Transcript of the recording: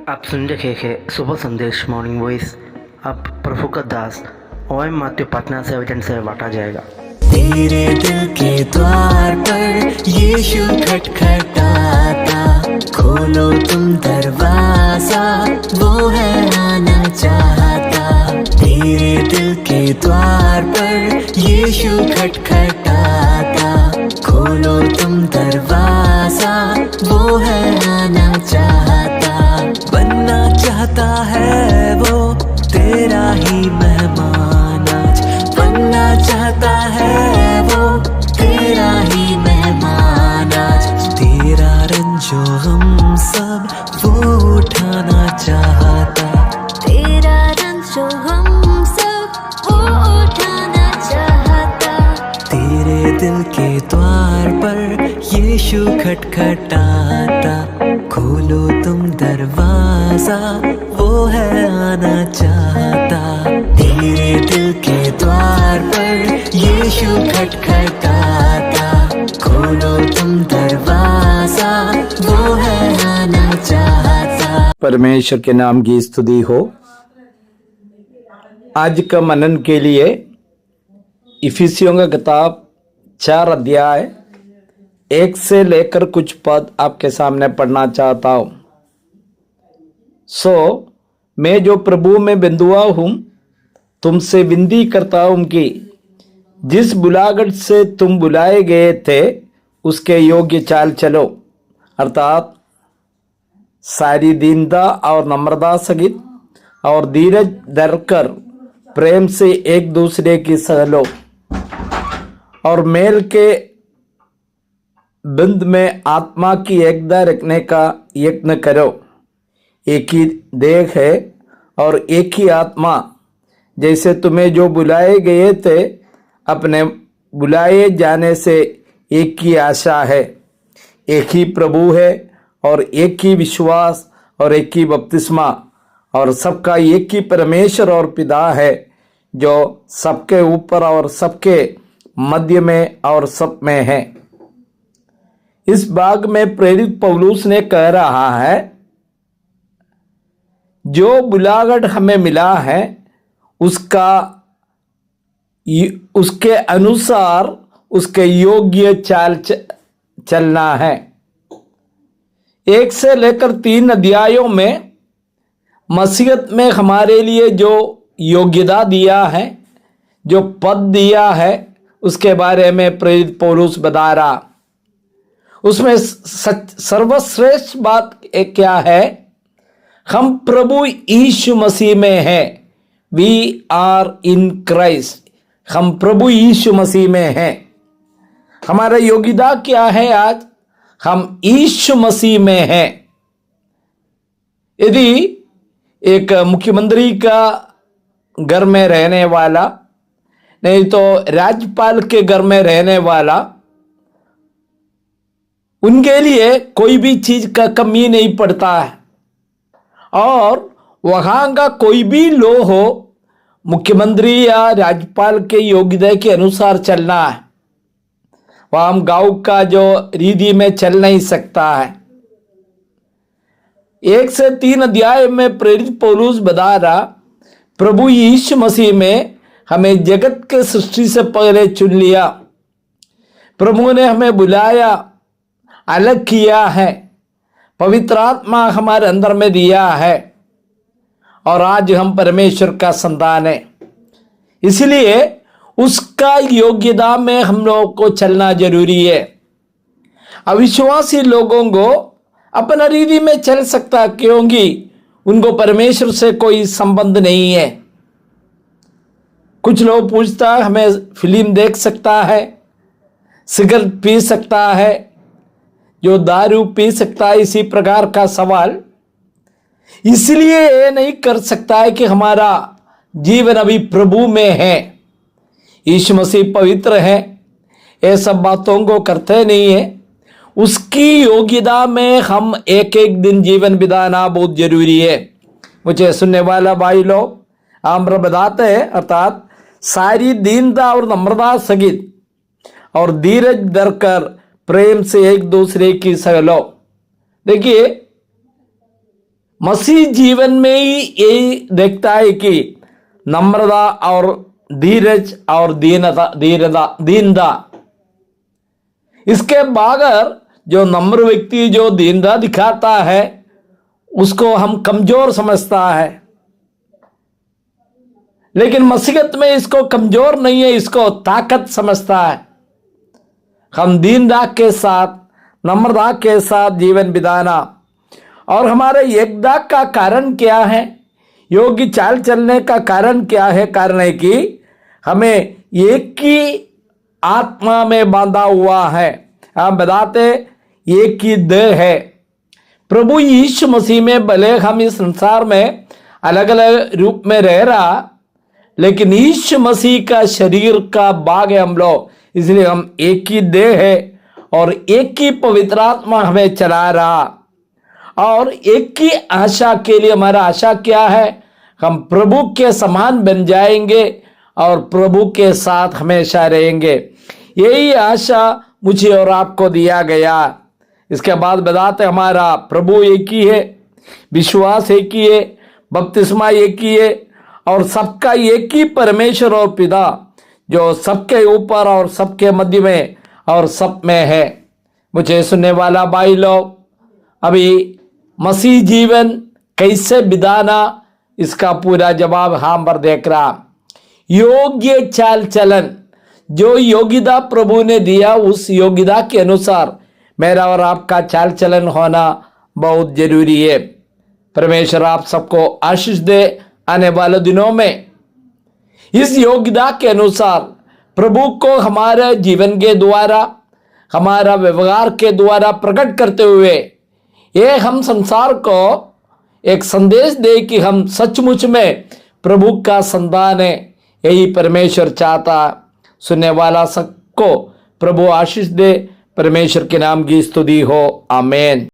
आप सुन रहे हैं सुबह संदेश मॉर्निंग वॉइस। अब प्रभु का दास ओएम मात्यु पटना से वचन से बांटा जाएगा। तेरे दिल के द्वार पर यीशु खटखटाता, खोलो तुम दरवाजा, वो है आना चाहता। तेरे दिल के द्वार पर यीशु खटखटाता, खोलो तुम दरवाजा, वो है आना चाहता। बनना चाहता है वो तेरा ही मेहमान आज, बनना चाहता है वो तेरा ही मेहमान आज। तेरा रंजो हम सब वो उठाना चाहता, तेरा रंजो हम सब वो उठाना चाहता। तेरे दिल के द्वार पर यीशु खटखटाता, खोलो तुम दरवाजा, वो है आना चाहता। तेरे दिल के द्वार पर यीशु खटखटाता, खोलो तुम दरवाजा, वो है आना चाहता। परमेश्वर के नाम की स्तुति हो। आज का मनन के लिए इफिसियों का किताब 4 अध्याय 1 से लेकर कुछ पद आपके सामने पढ़ना चाहता हूं। मैं जो प्रभु में बंधुआ हूं, तुमसे विनती करता हूं कि जिस बुलाहट से तुम बुलाए गए थे उसके योग्य चाल चलो, अर्थात सारी दीनता और नम्रता सहित और धीरज धरकर प्रेम से एक दूसरे की सह लो और मेल के बंध में आत्मा की एकता रखने का यत्न करो। एक ही देह है और एक ही आत्मा, जैसे तुम्हें जो बुलाए गए थे अपने बुलाए जाने से एक ही आशा है। एक ही प्रभु है और एक ही विश्वास और एक ही बपतिस्मा और सबका एक ही परमेश्वर और पिता है, जो सबके ऊपर और सबके मध्य में और सब में है। इस भाग में प्रेरित पौलुस ने कह रहा है, जो बुलाहट हमें मिला है उसके अनुसार उसके योग्य चाल चलना है। 1 से लेकर 3 अध्यायों में मसीहत में हमारे लिए जो योग्यता दिया है, जो पद दिया है, उसके बारे में प्रेरित पौलुस बता रहा। उसमें सर्वश्रेष्ठ बात एक क्या है? हम प्रभु यीशु मसीह में हैं। We are in Christ. हम प्रभु यीशु मसीह में हैं। हमारा योग्यता क्या है? आज हम यीशु मसीह में हैं। यदि एक मुख्यमंत्री का घर में रहने वाला, नहीं तो राज्यपाल के घर में रहने वाला, उनके लिए कोई भी चीज का कमी नहीं पड़ता है। और वहां का कोई भी लोग हो, मुख्यमंत्री या राज्यपाल के योग्यता के अनुसार चलना है। वहां गांव का जो रीति में चल नहीं सकता है। 1 से 3 अध्याय में प्रेरित पौलुस बता रहा, प्रभु यीशु मसीह में हमें जगत के सृष्टि से पहले चुन लिया। प्रभु ने हमें बुलाया, अलग किया है, पवित्र आत्मा हमारे अंदर में दिया है और आज हम परमेश्वर का संतान है। इसलिए उसका योग्यता में हम लोगों को चलना जरूरी है। अविश्वासी लोगों को अपना रीति में चल सकता, क्योंकि उनको परमेश्वर से कोई संबंध नहीं है। कुछ लोग पूछता है, हमें फिल्म देख सकता है, सिगरेट पी सकता है, जो दारू पी सकता है, इसी प्रकार का सवाल इसलिए ये नहीं कर सकता है कि हमारा जीवन अभी प्रभु में है, यीशु मसीह पवित्र है, ये सब बातों को करते नहीं है। उसकी योग्यता में हम एक एक दिन जीवन बिताना बहुत जरूरी है। मुझे सुनने वाला भाई लोग, आम्र बताते हैं, अर्थात सारी दीनता और नम्रता सहित और धीरज धरकर प्रेम से एक दूसरे की सह लो। देखिए, मसीह जीवन में ही यही देखता है कि नम्रता और धीरज और दीनता इसके बगैर जो नम्र व्यक्ति जो दीनता दिखाता है उसको हम कमजोर समझता है, लेकिन मसीहत में इसको कमजोर नहीं है, इसको ताकत समझता है। हम दीनता के साथ नम्रता के साथ जीवन बिताना और हमारे एकता का कारण क्या है, योग्य चाल चलने का कारण क्या है? कारण है कि हमें एक ही आत्मा में बांधा हुआ है। हम बताते एक ही देह है। प्रभु यीशु मसीह में भले हम इस संसार में अलग अलग रूप में रह रहा, लेकिन यीशु मसीह का शरीर का भाग है हम लोग, इसलिए हम एक ही देह है और एक ही पवित्र आत्मा हमें चला रहा और एक ही आशा के लिए। हमारा आशा क्या है? हम प्रभु के समान बन जाएंगे और प्रभु के साथ हमेशा रहेंगे। यही आशा मुझे और आपको दिया गया। इसके बाद बताते हमारा प्रभु एक ही है, विश्वास एक ही है, बपतिस्मा एक ही है और सबका एक ही परमेश्वर और पिता जो सबके ऊपर और सबके मध्य में और सब में है। मुझे सुनने वाला भाई लोग, अभी मसीह जीवन कैसे बिताना, इसका पूरा जवाब हम पर देख रहा। योग्य चाल चलन, जो योग्यता प्रभु ने दिया उस योग्यता के अनुसार मेरा और आपका चाल चलन होना बहुत जरूरी है। परमेश्वर आप सबको आशीष दे। आने वाले दिनों में इस योग्यता के अनुसार प्रभु को हमारे जीवन के द्वारा, हमारा व्यवहार के द्वारा प्रकट करते हुए ये हम संसार को एक संदेश दे कि हम सचमुच में प्रभु का संतान है। यही परमेश्वर चाहता। सुनने वाला सबको प्रभु आशीष दे। परमेश्वर के नाम की स्तुति हो। आमीन।